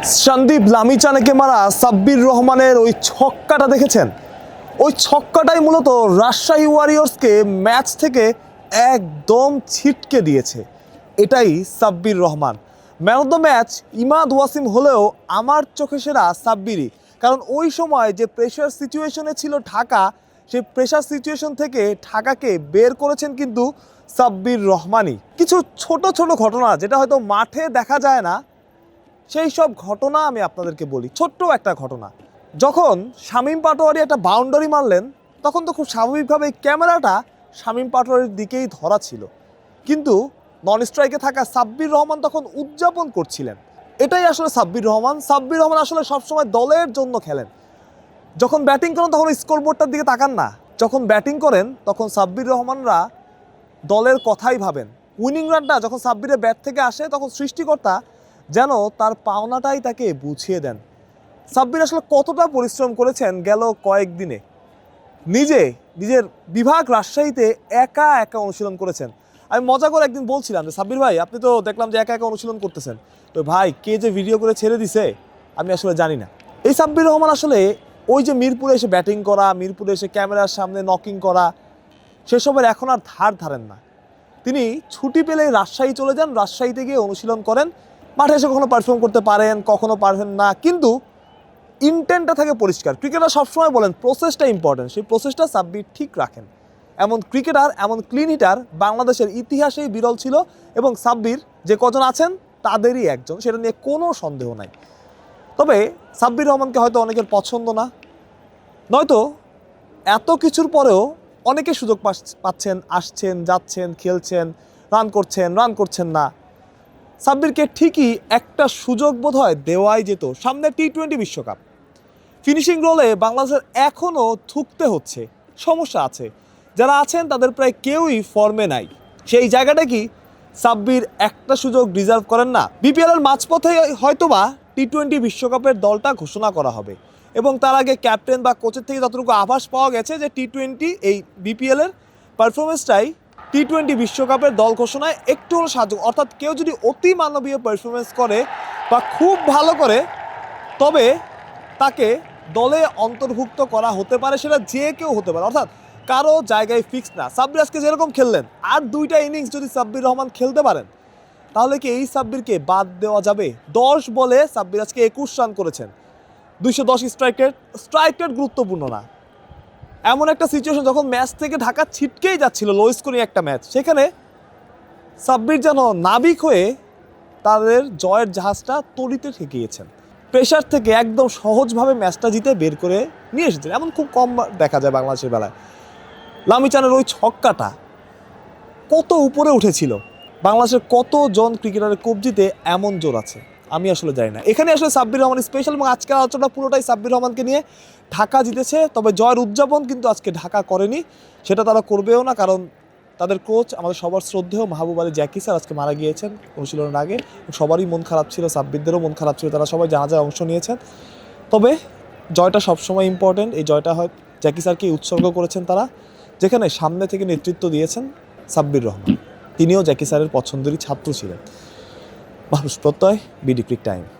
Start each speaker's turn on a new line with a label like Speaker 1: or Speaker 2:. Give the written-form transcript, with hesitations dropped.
Speaker 1: সন্দীপ লামিচানেকে মারা সাব্বির রহমানের ওই ছক্কাটা দেখেছেন? ওই ছক্কাটাই মূলত রাজশাহী ওয়ারিয়র্সকে ম্যাচ থেকে একদম ছিটকে দিয়েছে। এটাই Sabbir Rahman. Man of the match Imad Wasim হলেও আমার চোখে সেরা সাব্বিরই। কারণ ওই সময় যে প্রেশার সিচুয়েশনে ছিল ঢাকা, সেই প্রেশার সিচুয়েশন থেকে ঢাকাকে বের করেছেন কিন্তু সাব্বির রহমানই। কিছু ছোট ছোট ঘটনা যেটা হয়তো মাঠে দেখা যায় না, সেই সব ঘটনা আমি আপনাদেরকে বলি। ছোট্ট একটা ঘটনা, যখন শামীম পাটোয়ারি একটা বাউন্ডারি মারলেন, তখন তো খুব স্বাভাবিকভাবে ক্যামেরাটা শামীম পাটোয়ারির দিকেই ধরা ছিল, কিন্তু নন স্ট্রাইকে থাকা সাব্বির রহমান তখন উদযাপন করছিলেন। এটাই আসলে সাব্বির রহমান। সাব্বির রহমান আসলে সবসময় দলের জন্য খেলেন। যখন ব্যাটিং করেন তখন স্কোরবোর্ডটার দিকে তাকান না, যখন ব্যাটিং করেন তখন সাব্বির রহমানরা দলের কথাই ভাবেন। উইনিং রানটা যখন সাব্বিরের ব্যাট থেকে আসে, তখন সৃষ্টিকর্তা যেন তার পাওনাটাই তাকে বুঝিয়ে দেন। সাব্বির আসলে কতটা পরিশ্রম করেছেন গেল কয়েকদিনে। নিজের বিভাগ রাজশাহীতে একা একা অনুশীলন করেছেন। আমি মজা করে একদিন বলছিলাম যে সাব্বির ভাই, আপনি তো দেখলাম যে একা একা অনুশীলন করতেছেন, তো ভাই কে যে ভিডিও করে ছেড়ে দিছে আমি আসলে জানি না। এই সাব্বির রহমান আসলে ওই যে মিরপুরে এসে ব্যাটিং করা, মিরপুরে এসে ক্যামেরার সামনে নকিং করা, সেসবের এখন আর ধার ধারেন না। তিনি ছুটি পেলে রাজশাহী চলে যান, রাজশাহীতে গিয়ে অনুশীলন করেন। মাঠে এসে কখনো পারফর্ম করতে পারেন, কখনো পারবেন না, কিন্তু ইন্টেন্টটা থাকে পরিষ্কার। ক্রিকেটার সবসময় বলেন প্রসেসটা ইম্পর্টেন্ট, সেই প্রসেসটা সাব্বির ঠিক রাখেন। এমন ক্রিকেটার, এমন ক্লিন হিটার বাংলাদেশের ইতিহাসেই বিরল ছিল, এবং সাব্বির যে কজন আছেন তাদেরই একজন, সেটা নিয়ে কোনো সন্দেহ নাই। তবে সাব্বির রহমানকে হয়তো অনেকের পছন্দ না, নয়তো এত কিছুর পরেও অনেকে সুযোগ পাচ্ছেন, আসছেন, যাচ্ছেন, খেলছেন, রান করছেন না। সাব্বিরকে ঠিকই একটা সুযোগ বোধহয় দেওয়াই যেত। সামনে টি-20 বিশ্বকাপ, ফিনিশিং রোলে বাংলাদেশের এখনও থুকতে হচ্ছে, সমস্যা আছে। যারা আছেন তাদের প্রায় কেউই ফর্মে নাই। সেই জায়গাটা কি সাব্বির একটা সুযোগ ডিজার্ভ করেন না? বিপিএলের মাঝপথে হয়তোবা টি-20 বিশ্বকাপের দলটা ঘোষণা করা হবে, এবং তার আগে ক্যাপ্টেন বা কোচের থেকে যতটুকু আভাস পাওয়া গেছে যে টি-20 এই বিপিএলের পারফরমেন্সটাই টি-20 বিশ্বকাপের দল ঘোষণায় একটু হলো সাহায্য। অর্থাৎ কেউ যদি অতি মানবীয় পারফরমেন্স করে বা খুব ভালো করে, তবে তাকে দলে অন্তর্ভুক্ত করা হতে পারে, সেটা যে কেউ হতে পারে। অর্থাৎ কারো জায়গায় ফিক্স না। সাব্বির আজকে যেরকম খেললেন, আর 2টা ইনিংস যদি সাব্বির রহমান খেলতে পারেন, তাহলে কি এই সাব্বিরকে বাদ দেওয়া যাবে? 10 বলে সাব্বির আজকে 21 রান করেছেন, 210 স্ট্রাইক রেট গুরুত্বপূর্ণ না। এমন একটা সিচুয়েশন যখন ম্যাচ থেকে ঢাকা ছিটকেই যাচ্ছিল, লো স্কোরিং একটা ম্যাচ, সেখানে সাব্বির যেন নাবিক হয়ে তাদের জয়ের জাহাজটা তড়িতে ঠেকিয়েছেন। প্রেশার থেকে একদম সহজভাবে ম্যাচটা জিতে বের করে নিয়ে এসেছেন। এমন খুব কম দেখা যায় বাংলাদেশের বেলায়। লামিচানের ওই ছক্কাটা কত উপরে উঠেছিল। বাংলাদেশের কতজন ক্রিকেটারের কবজিতে এমন জোর আছে আমি আসলে জানি না। এখানে আসলে সাব্বির রহমান স্পেশাল, এবং আজকের আলোচনা পুরোটাই সাব্বির রহমানকে নিয়ে। ঢাকা জিতেছে, তবে জয়ের উদযাপন কিন্তু আজকে ঢাকা করেনি, সেটা তারা করবেও না, কারণ তাদের কোচ আমাদের সবার শ্রদ্ধেয় মাহবুব আলী জ্যাকি স্যার আজকে মারা গিয়েছেন অনুশীলনের আগে। সবারই মন খারাপ ছিল, সাব্বিরদেরও মন খারাপ ছিল, তারা সবাই জানাজায় অংশ নিয়েছেন। তবে জয়টা সবসময় ইম্পর্টেন্ট। এই জয়টা হয় জ্যাকি স্যারকে উৎসর্গ করেছেন তারা, যেখানে সামনে থেকে নেতৃত্ব দিয়েছেন সাব্বির রহমান। তিনিও জ্যাকি স্যারের পছন্দেরই ছাত্র ছিলেন। মানুষ প্রত্যয়, বিডি ক্রিক টাইম।